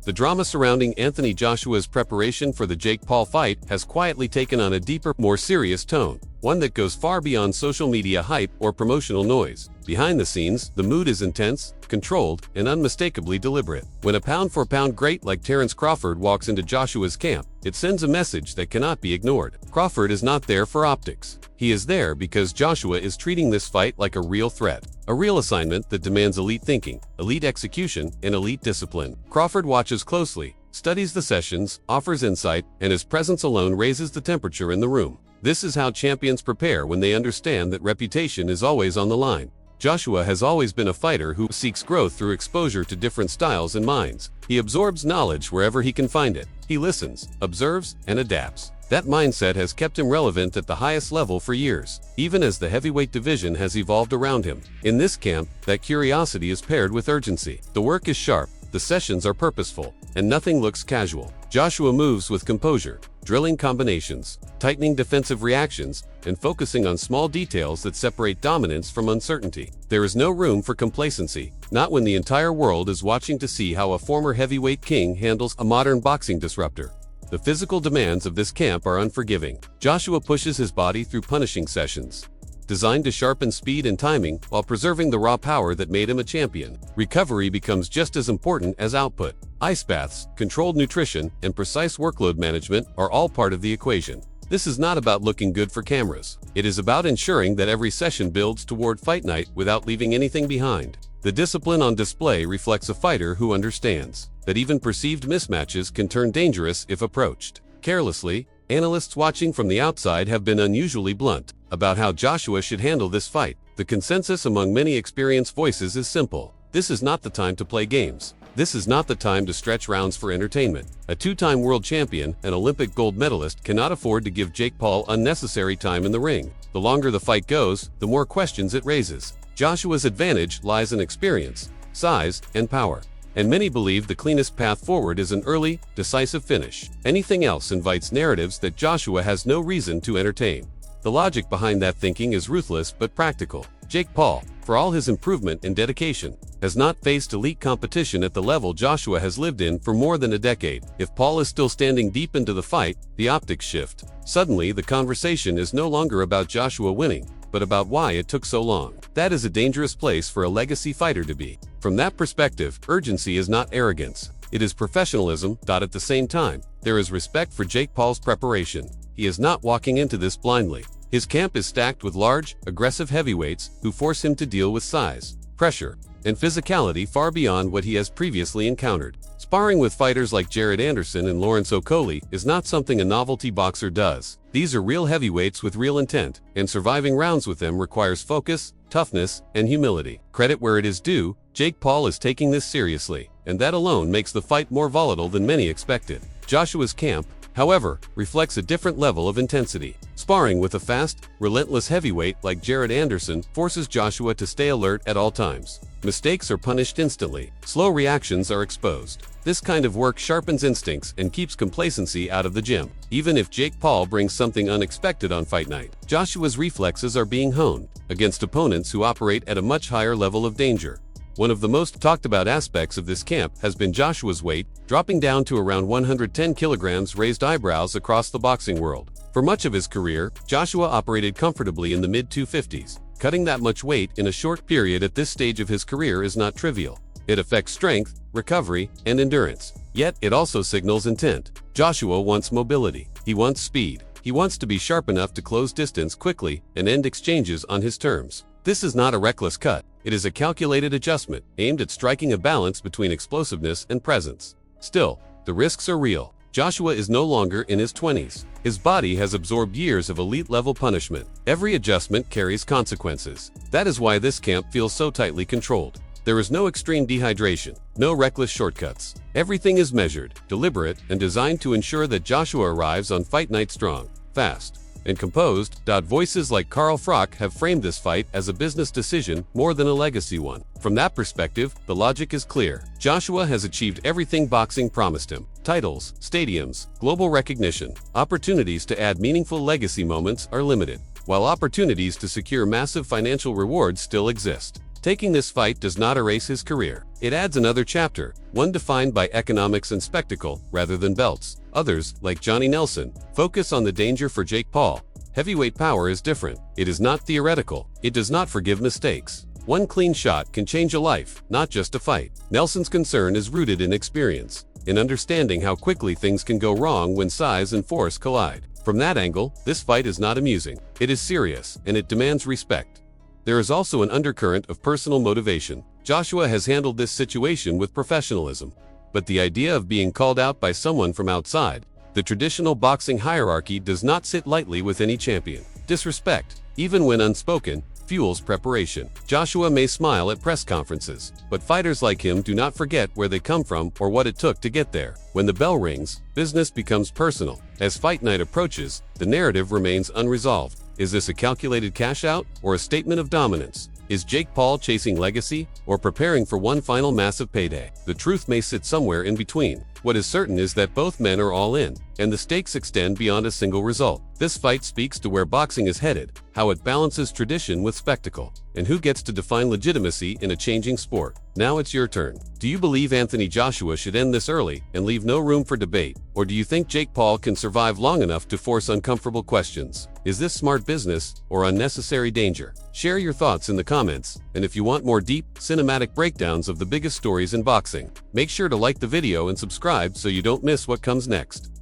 The drama surrounding Anthony Joshua's preparation for the Jake Paul fight has quietly taken on a deeper, more serious tone, one that goes far beyond social media hype or promotional noise. Behind the scenes, the mood is intense, controlled, and unmistakably deliberate. When a pound-for-pound great like Terrence Crawford walks into Joshua's camp, it sends a message that cannot be ignored. Crawford is not there for optics. He is there because Joshua is treating this fight like a real threat, a real assignment that demands elite thinking, elite execution, and elite discipline. Crawford watches closely, studies the sessions, offers insight, and his presence alone raises the temperature in the room. This is how champions prepare when they understand that reputation is always on the line. Joshua has always been a fighter who seeks growth through exposure to different styles and minds. He absorbs knowledge wherever he can find it. He listens, observes, and adapts. That mindset has kept him relevant at the highest level for years, even as the heavyweight division has evolved around him. In this camp, that curiosity is paired with urgency. The work is sharp, the sessions are purposeful, and nothing looks casual. Joshua moves with composure, drilling combinations, tightening defensive reactions, and focusing on small details that separate dominance from uncertainty. There is no room for complacency, not when the entire world is watching to see how a former heavyweight king handles a modern boxing disruptor. The physical demands of this camp are unforgiving. Joshua pushes his body through punishing sessions, designed to sharpen speed and timing while preserving the raw power that made him a champion. Recovery becomes just as important as output. Ice baths, controlled nutrition, and precise workload management are all part of the equation. This is not about looking good for cameras. It is about ensuring that every session builds toward fight night without leaving anything behind. The discipline on display reflects a fighter who understands that even perceived mismatches can turn dangerous if approached carelessly. Analysts watching from the outside have been unusually blunt about how Joshua should handle this fight. The consensus among many experienced voices is simple. This is not the time to play games. This is not the time to stretch rounds for entertainment. A two-time world champion and Olympic gold medalist cannot afford to give Jake Paul unnecessary time in the ring. The longer the fight goes, the more questions it raises. Joshua's advantage lies in experience, size, and power, and many believe the cleanest path forward is an early, decisive finish. Anything else invites narratives that Joshua has no reason to entertain. The logic behind that thinking is ruthless but practical. Jake Paul, for all his improvement and dedication, has not faced elite competition at the level Joshua has lived in for more than a decade. If Paul is still standing deep into the fight, the optics shift. Suddenly, the conversation is no longer about Joshua winning, but about why it took so long. That is a dangerous place for a legacy fighter to be. From that perspective, urgency is not arrogance. It is professionalism. At the same time, there is respect for Jake Paul's preparation. He is not walking into this blindly. His camp is stacked with large, aggressive heavyweights who force him to deal with size, pressure, and physicality far beyond what he has previously encountered. Sparring with fighters like Jared Anderson and Lawrence Okolie is not something a novelty boxer does. These are real heavyweights with real intent, and surviving rounds with them requires focus, toughness, and humility. Credit where it is due, Jake Paul is taking this seriously, and that alone makes the fight more volatile than many expected. Joshua's camp, however, reflects a different level of intensity. Sparring with a fast, relentless heavyweight like Jared Anderson forces Joshua to stay alert at all times. Mistakes are punished instantly. Slow reactions are exposed. This kind of work sharpens instincts and keeps complacency out of the gym. Even if Jake Paul brings something unexpected on fight night, Joshua's reflexes are being honed against opponents who operate at a much higher level of danger. One of the most talked about aspects of this camp has been Joshua's weight, dropping down to around 110 kilograms, raised eyebrows across the boxing world. For much of his career, Joshua operated comfortably in the mid-250s. Cutting that much weight in a short period at this stage of his career is not trivial. It affects strength, recovery, and endurance. Yet, it also signals intent. Joshua wants mobility. He wants speed. He wants to be sharp enough to close distance quickly and end exchanges on his terms. This is not a reckless cut. It is a calculated adjustment, aimed at striking a balance between explosiveness and presence. Still, the risks are real. Joshua is no longer in his 20s. His body has absorbed years of elite-level punishment. Every adjustment carries consequences. That is why this camp feels so tightly controlled. There is no extreme dehydration, no reckless shortcuts. Everything is measured, deliberate, and designed to ensure that Joshua arrives on fight night strong, fast, and composed. Voices like Carl Froch have framed this fight as a business decision more than a legacy one. From that perspective, the logic is clear. Joshua has achieved everything boxing promised him: titles, stadiums, global recognition. Opportunities to add meaningful legacy moments are limited, while opportunities to secure massive financial rewards still exist. Taking this fight does not erase his career. It adds another chapter, one defined by economics and spectacle rather than belts. Others, like Johnny Nelson, focus on the danger for Jake Paul. Heavyweight power is different. It is not theoretical. It does not forgive mistakes. One clean shot can change a life, not just a fight. Nelson's concern is rooted in experience, in understanding how quickly things can go wrong when size and force collide. From that angle, this fight is not amusing. It is serious, and it demands respect. There is also an undercurrent of personal motivation. Joshua has handled this situation with professionalism. But the idea of being called out by someone from outside the traditional boxing hierarchy does not sit lightly with any champion. Disrespect, even when unspoken, fuels preparation. Joshua may smile at press conferences, but fighters like him do not forget where they come from or what it took to get there. When the bell rings, business becomes personal. As fight night approaches, the narrative remains unresolved. Is this a calculated cash out or a statement of dominance? Is Jake Paul chasing legacy or preparing for one final massive payday? The truth may sit somewhere in between. What is certain is that both men are all in, and the stakes extend beyond a single result. This fight speaks to where boxing is headed, how it balances tradition with spectacle, and who gets to define legitimacy in a changing sport. Now it's your turn. Do you believe Anthony Joshua should end this early and leave no room for debate? Or do you think Jake Paul can survive long enough to force uncomfortable questions? Is this smart business or unnecessary danger? Share your thoughts in the comments, and if you want more deep, cinematic breakdowns of the biggest stories in boxing, make sure to like the video and subscribe so you don't miss what comes next.